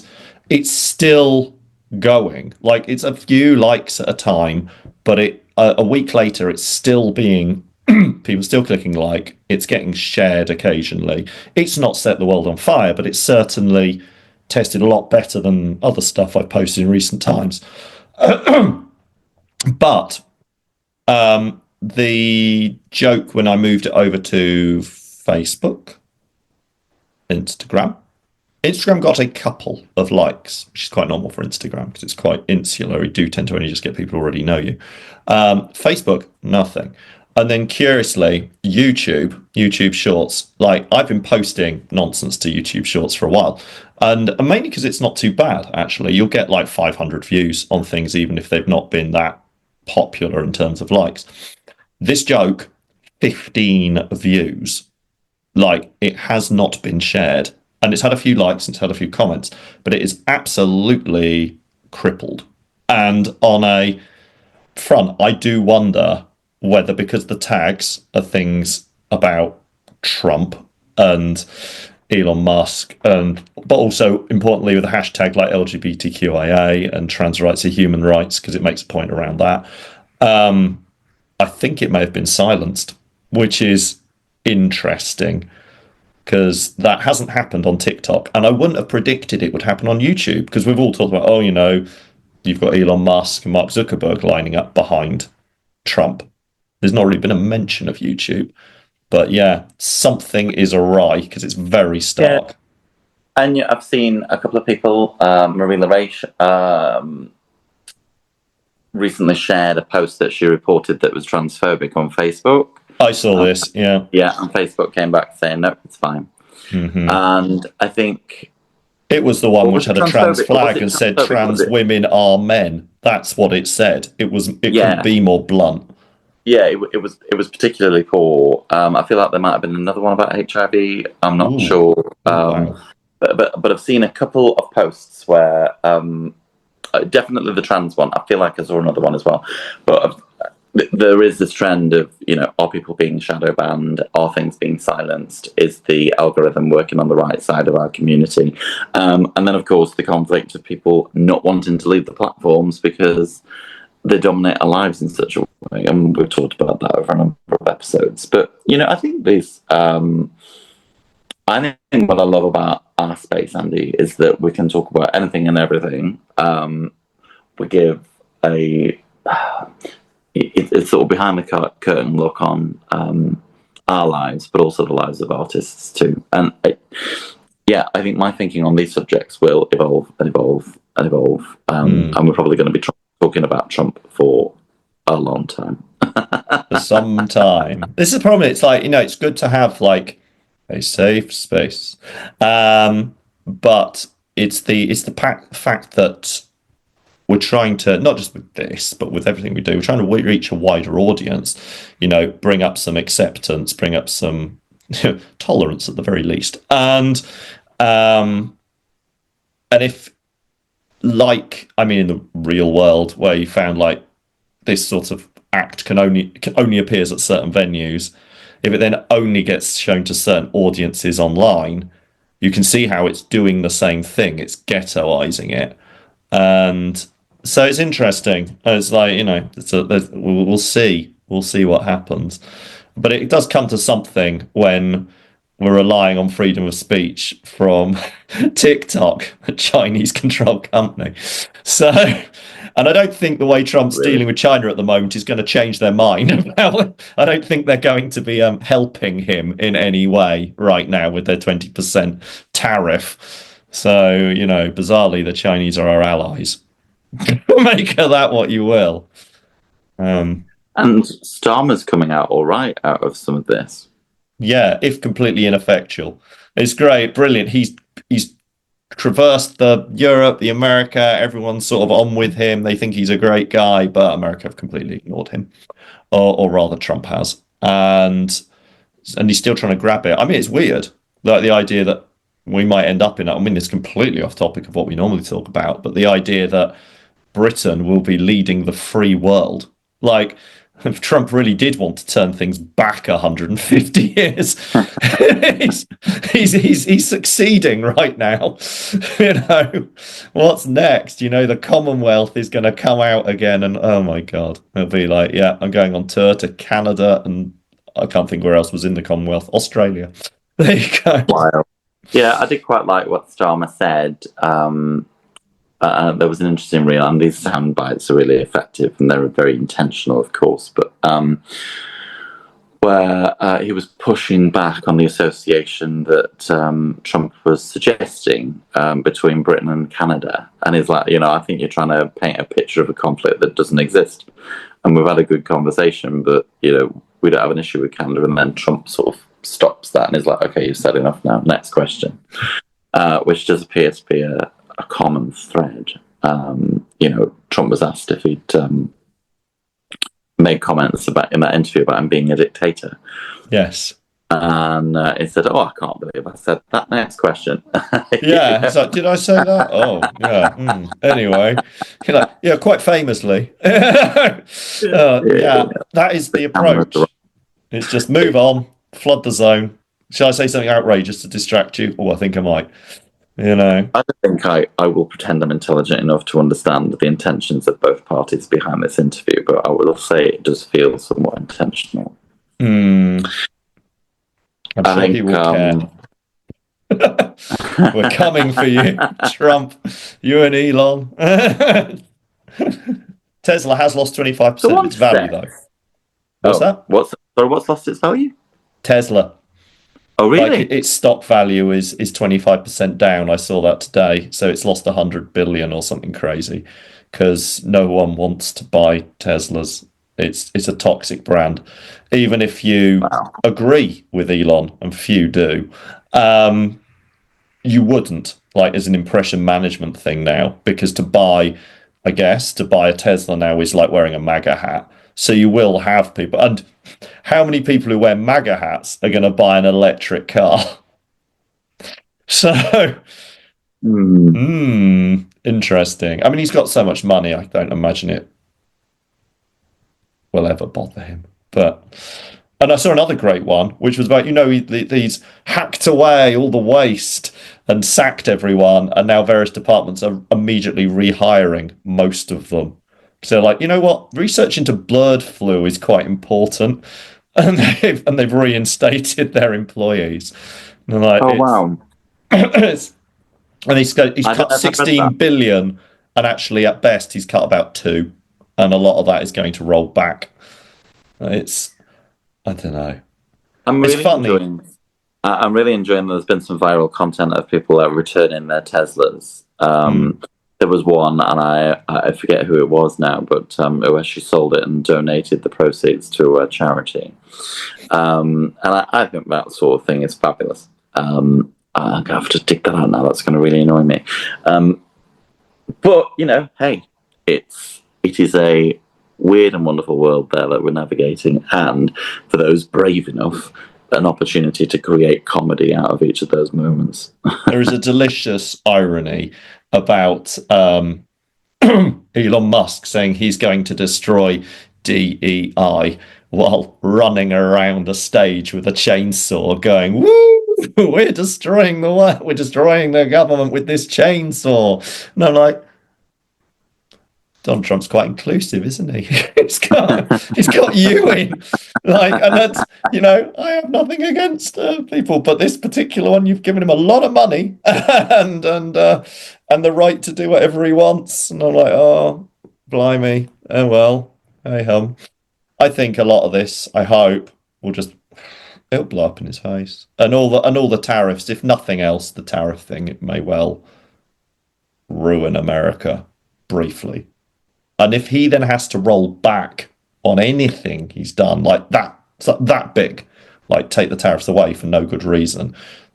it's still going. Like, it's a few likes at a time, but a week later, it's still being people still clicking like. It's getting shared occasionally. It's not set the world on fire, but it's certainly tested a lot better than other stuff I've posted in recent times. But the joke when I moved it over to Facebook, Instagram got a couple of likes, which is quite normal for Instagram because it's quite insular. You do tend to only just get people who already know you. Facebook, nothing. And then curiously, YouTube Shorts. Like I've been posting nonsense to YouTube Shorts for a while, and mainly because it's not too bad. Actually, you'll get like 500 views on things, even if they've not been that popular in terms of likes. This joke, 15 views. Like it has not been shared, and it's had a few likes and it's had a few comments, but it is absolutely crippled. And on a front, I do wonder whether because the tags are things about Trump and Elon Musk, and but also importantly with a hashtag like LGBTQIA and trans rights are human rights because it makes a point around that. I think it may have been silenced, which is interesting because that hasn't happened on TikTok, and I wouldn't have predicted it would happen on YouTube because we've all talked about, oh, you've got Elon Musk and Mark Zuckerberg lining up behind Trump. There's not really been a mention of YouTube, but yeah, something is awry because it's very stark. Yeah. And yeah, I've seen a couple of people, Marie LaRaiche, recently shared a post that she reported that was transphobic on Facebook. I saw this, yeah. Yeah, and Facebook came back saying, no, it's fine. Mm-hmm. And I think... It was the one which had a trans flag and said trans women are men. That's what it said. It couldn't be more blunt. Yeah, it was particularly poor. I feel like there might have been another one about HIV. I'm not sure. Wow. But I've seen a couple of posts where definitely the trans one. I feel like I saw another one as well. But there is this trend of, are people being shadow banned? Are things being silenced? Is the algorithm working on the right side of our community? And then, of course, the conflict of people not wanting to leave the platforms because they dominate our lives in such a way. And we've talked about that over a number of episodes. But, I think I think what I love about our space, Andy, is that we can talk about anything and everything. We give it's sort of behind the curtain look on our lives, but also the lives of artists too. And I think my thinking on these subjects will evolve and evolve and evolve. And we're probably going to be talking about Trump for a long time. For some time. This is the problem. It's like, it's good to have like a safe space. But it's the fact that we're trying to, not just with this, but with everything we do, we're trying to reach a wider audience, bring up some acceptance, bring up some tolerance at the very least. And if, in the real world where you found like this sort of act can only appears at certain venues, if it then only gets shown to certain audiences online, you can see how it's doing the same thing. It's ghettoizing it. And so it's interesting. It's like, we'll see. We'll see what happens. But it does come to something when we're relying on freedom of speech from TikTok, a Chinese-controlled company. So, and I don't think the way Trump's dealing with China at the moment is going to change their mind. I don't think they're going to be helping him in any way right now with their 20% tariff. So, bizarrely, the Chinese are our allies. Make of that what you will. And Starmer's coming out all right out of some of this. Yeah, if completely ineffectual. It's great, brilliant. He's traversed the Europe, the America, everyone's sort of on with him. They think he's a great guy, but America have completely ignored him. Or rather Trump has. And he's still trying to grab it. I mean, it's weird. Like the idea that we might end up in, it's completely off topic of what we normally talk about, but the idea that Britain will be leading the free world. Like, if Trump really did want to turn things back 150 years, he's succeeding right now. What's next? The Commonwealth is going to come out again, and oh my God, it'll be like, yeah, I'm going on tour to Canada, and I can't think where else was in the Commonwealth. Australia. There you go. Wow. Yeah, I did quite like what Starmer said. there was an interesting reel, and these sound bites are really effective, and they're very intentional, of course, but where he was pushing back on the association that Trump was suggesting between Britain and Canada. And he's like, I think you're trying to paint a picture of a conflict that doesn't exist. And we've had a good conversation, but, we don't have an issue with Canada. And then Trump sort of stops that and is like, okay, you've said enough now. Next question. Which does appear to be a common thread. Trump was asked if he'd made comments about in that interview about him being a dictator. Yes. And he said, I can't believe I said that. Next question. Yeah. It's like, did I say that? Oh, yeah. Anyway, quite famously. Yeah, that is the approach. It's just move on, flood the zone. Shall I say something outrageous to distract you? Oh, I think I might. I don't think I will pretend I'm intelligent enough to understand the intentions of both parties behind this interview, but I will say it does feel somewhat intentional. I'm sure he will care. We're coming for you, Trump. You and Elon. Tesla has lost 25% of its value, though. What's that? What's lost its value? Tesla. Oh, really? Its stock value is 25% down. I saw that today. So it's lost 100 billion or something crazy because no one wants to buy Teslas. It's a toxic brand. Even if you agree with Elon, and few do, you wouldn't, as an impression management thing now, because to buy a Tesla now is like wearing a MAGA hat. So you will have people. And how many people who wear MAGA hats are going to buy an electric car? So, interesting. I mean, he's got so much money, I don't imagine it will ever bother him. And I saw another great one, which was about, he's hacked away all the waste and sacked everyone, and now various departments are immediately rehiring most of them. So, research into bird flu is quite important, and they've reinstated their employees. And wow! And he's cut 16 billion, and actually, at best, he's cut about 2, and a lot of that is going to roll back. I don't know. I'm really enjoying. There's been some viral content of people returning their Teslas. There was one, and I forget who it was now, but who actually sold it and donated the proceeds to a charity. And I think that sort of thing is fabulous. I'm going to have to dig that out now. That's going to really annoy me. But, hey, it is a weird and wonderful world there that we're navigating. And for those brave enough, an opportunity to create comedy out of each of those moments. There is a delicious irony about Elon Musk saying he's going to destroy DEI while running around a stage with a chainsaw going, woo, we're destroying the government with this chainsaw. And I'm like, Donald Trump's quite inclusive, isn't he? he's got you in, and that's, I have nothing against people, but this particular one, you've given him a lot of money and the right to do whatever he wants. And I'm like, oh, blimey, oh well, hey hum. I think a lot of this, I hope, it'll blow up in his face, and all the tariffs. If nothing else, the tariff thing, it may well ruin America briefly. And if he then has to roll back on anything he's done like that big, take the tariffs away for no good reason,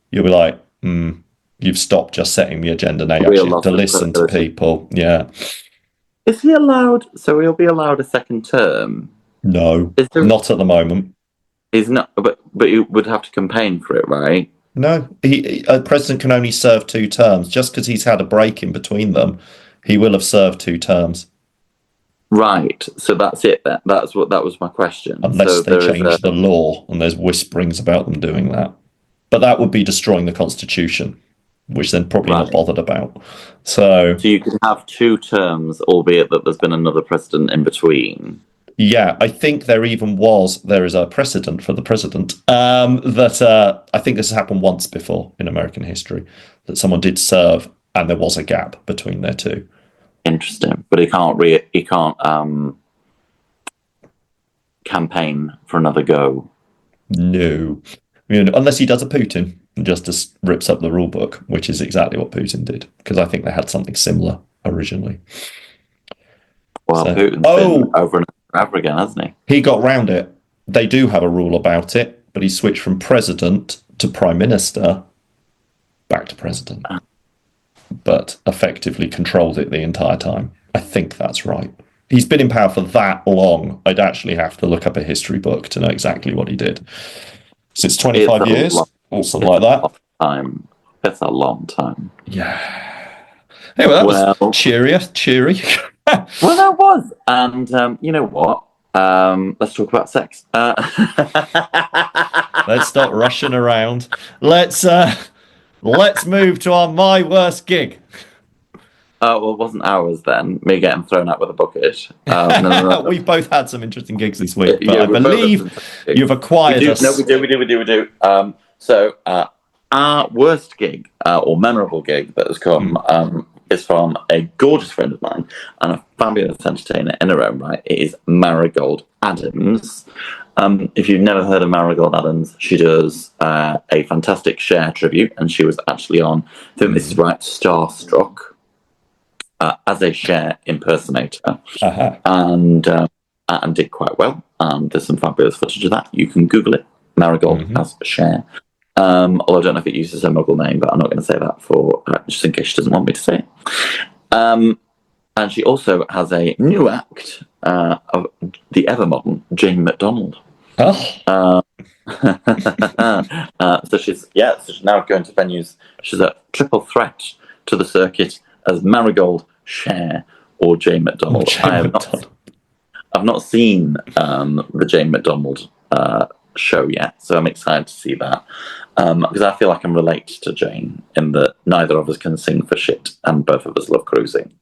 you'll be like, you've stopped just setting the agenda. Now you actually have to listen to people. Yeah. Is he allowed? So he'll be allowed a second term? No, not at the moment. He's not, but he would have to campaign for it, right? No, a president can only serve 2 terms. Just because he's had a break in between them, he will have served 2 terms. Right, so that's it then. That was my question. Unless they change the law, and there's whisperings about them doing that. But that would be destroying the Constitution, which they're probably not bothered about. So you can have 2 terms, albeit that there's been another president in between. Yeah, I think there is a precedent for the president that I think this has happened once before in American history, that someone did serve and there was a gap between their two. Interesting, but he can't campaign for another go. No, unless he does a Putin and just rips up the rule book, which is exactly what Putin did, because I think they had something similar originally. Well, Putin's been over and over again, hasn't he? He got round it. They do have a rule about it, but he switched from president to prime minister, back to president, but effectively controlled it the entire time. I think that's right. He's been in power for that long. I'd actually have to look up a history book to know exactly what he did. Since 25 years, or something like that. That's a long time. Yeah. Anyway, that was cheery. Well, that was. And you know what? Let's talk about sex. Let's stop rushing around. Let's move to our My Worst Gig. Well, it wasn't ours then. Me getting thrown out with a bucket. No. We've both had some interesting gigs this week, but I believe you've acquired us. No, we do. So our worst gig or memorable gig that has come is from a gorgeous friend of mine and a fabulous entertainer in her own right. It is Marigold Addams. If you've never heard of Marigold Addams, she does a fantastic Cher tribute, and she was actually on, I think this is right, Starstruck, as a Cher impersonator, and did quite well. There's some fabulous footage of that. You can Google it, Marigold as Cher. Although I don't know if it uses her muggle name, but I'm not going to say that for just in case she doesn't want me to say it. And she also has a new act of the ever modern Jane McDonald. So she's now going to venues. She's a triple threat to the circuit as Marigold, Cher, or Jane McDonald. I've not seen the Jane McDonald show yet, so I'm excited to see that because I feel I can relate to Jane in that neither of us can sing for shit and both of us love cruising.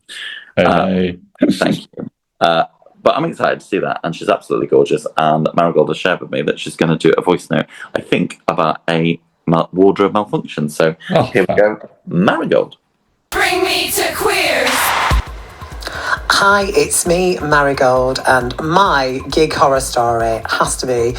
Thank you. But I'm excited to see that, and she's absolutely gorgeous. And Marigold has shared with me that she's going to do a voice note, I think, about a wardrobe malfunction. So here we go, Marigold. Bring me to queers. Hi, it's me, Marigold, and my gig horror story has to be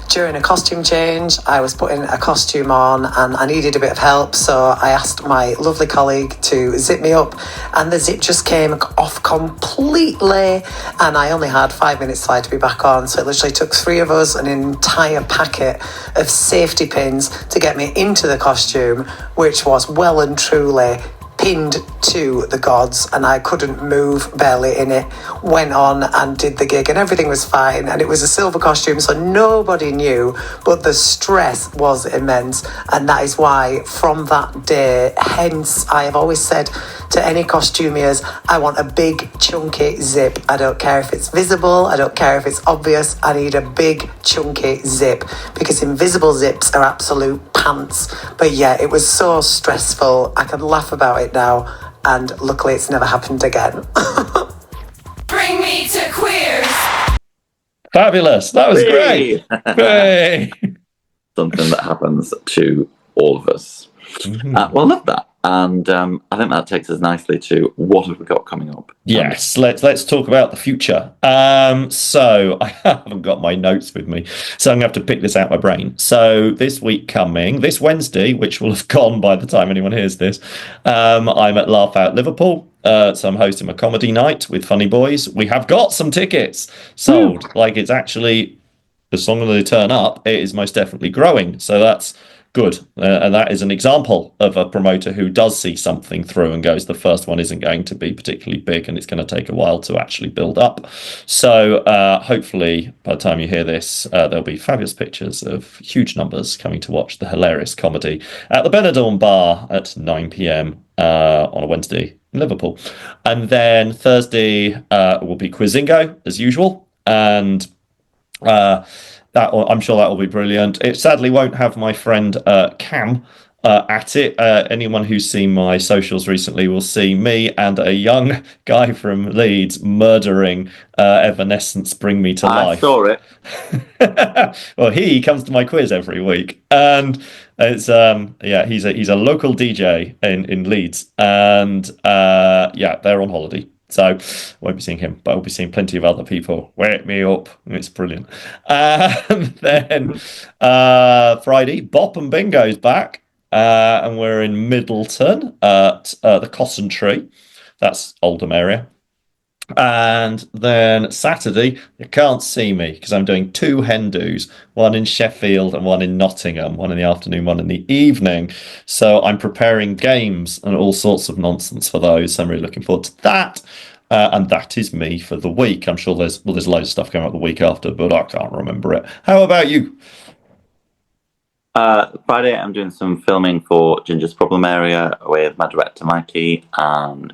during a costume change. I was putting a costume on and I needed a bit of help, so I asked my lovely colleague to zip me up, and the zip just came off completely, and I only had 5 minutes to be back on, so it literally took 3 of us an entire packet of safety pins to get me into the costume, which was well and truly pinned to the gods, and I couldn't move, barely in it. Went on and did the gig and everything was fine, and it was a silver costume, so nobody knew, but the stress was immense. And that is why from that day, hence I have always said to any costumiers, I want a big chunky zip. I don't care if it's visible, I don't care if it's obvious, I need a big chunky zip, because invisible zips are absolute pants. But yeah, it was so stressful. I can laugh about it now, and luckily it's never happened again. Bring me to queers. Fabulous. That was great. Hey. Something that happens to all of us. Well, I love that. And I think that takes us nicely to what have we got coming up. Yes, let's talk about the future. So I haven't got my notes with me, so I'm going to have to pick this out of my brain. So this Wednesday, which will have gone by the time anyone hears this, I'm at Laugh Out Liverpool. So I'm hosting a comedy night with Funny Boys. We have got some tickets sold. Like, it's actually, as long as they turn up, it is most definitely growing. So that's good. And that is an example of a promoter who does see something through and goes, the first one isn't going to be particularly big and it's going to take a while to actually build up. So hopefully by the time you hear this, there'll be fabulous pictures of huge numbers coming to watch the hilarious comedy at the Benidorm Bar at 9 p.m. On a Wednesday in Liverpool. And then Thursday will be Quizingo as usual. And I'm sure that will be brilliant. It sadly won't have my friend Cam at it. Anyone who's seen my socials recently will see me and a young guy from Leeds murdering Evanescence Bring Me to I Life. saw it. Well, he comes to my quiz every week, and it's he's a local DJ in Leeds, and they're on holiday. So I won't be seeing him, but I'll be seeing plenty of other people. Wake me up. It's brilliant. And then Friday, Bop and Bingo's back. And we're in Middleton at the Cotton Tree. That's Oldham area. And then Saturday, you can't see me because I'm doing 2 hen do's, one in Sheffield and one in Nottingham, one in the afternoon, one in the evening. So I'm preparing games and all sorts of nonsense for those. So I'm really looking forward to that. And that is me for the week. I'm sure there's loads of stuff coming up the week after, but I can't remember it. How about you? Friday, I'm doing some filming for Ginger's Problem Area with my director Mikey and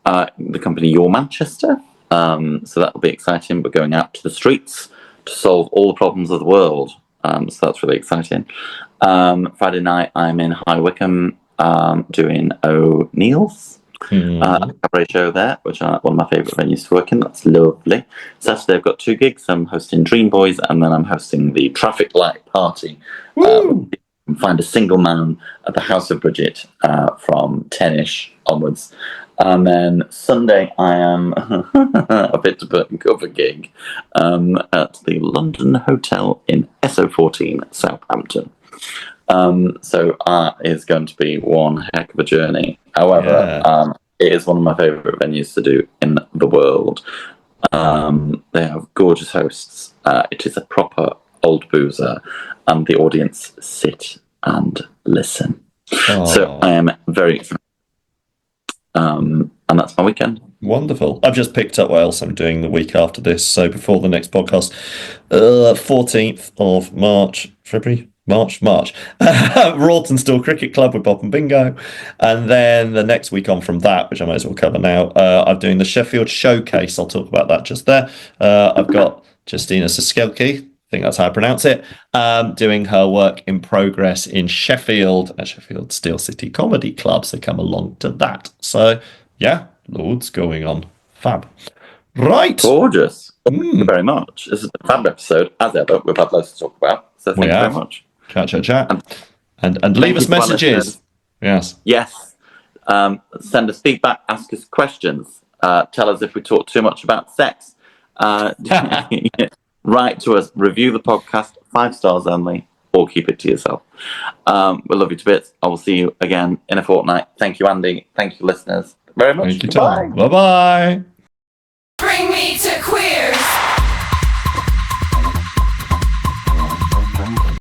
the company Your Manchester. So that'll be exciting. We're going out to the streets to solve all the problems of the world. So that's really exciting. Friday night, I'm in High Wycombe doing O'Neill's. A cabaret show there, which are one of my favourite venues to work in. That's lovely. Saturday, I've got 2 gigs. I'm hosting Dream Boys, and then I'm hosting the Traffic Light Party. You can find a single man at the House of Bridget from 10ish onwards. And then Sunday, I am a bit to burn cover gig at the London Hotel in SO14, Southampton. So it's going to be one heck of a journey. However, it is one of my favourite venues to do in the world. They have gorgeous hosts. It is a proper old boozer, and the audience sit and listen. So I am very excited. And that's my weekend. Wonderful. I've just picked up what else I'm doing the week after this. So before the next podcast, 14th of March, February, March, Rawtenstall Cricket Club with Bob and Bingo. And then the next week on from that, which I might as well cover now, I'm doing the Sheffield Showcase. I'll talk about that just there. I've got Justina Siskelki, I think that's how I pronounce it, doing her work in progress in Sheffield at Sheffield Steel City Comedy Club. So come along to that. So, yeah, loads going on. Fab. Right. Gorgeous. Thank you very much. This is a fab episode, as ever. We've had loads to talk about. So thank you very much. Chat. And leave us messages. Yes. Yes. Send us feedback, ask us questions, tell us if we talk too much about sex. Write to us, review the podcast, 5 stars only, or keep it to yourself. We love you to bits. I will see you again in a fortnight. Thank you, Andy. Thank you, listeners, very much. Thank you, Tom. Bye-bye. Bring me to queer.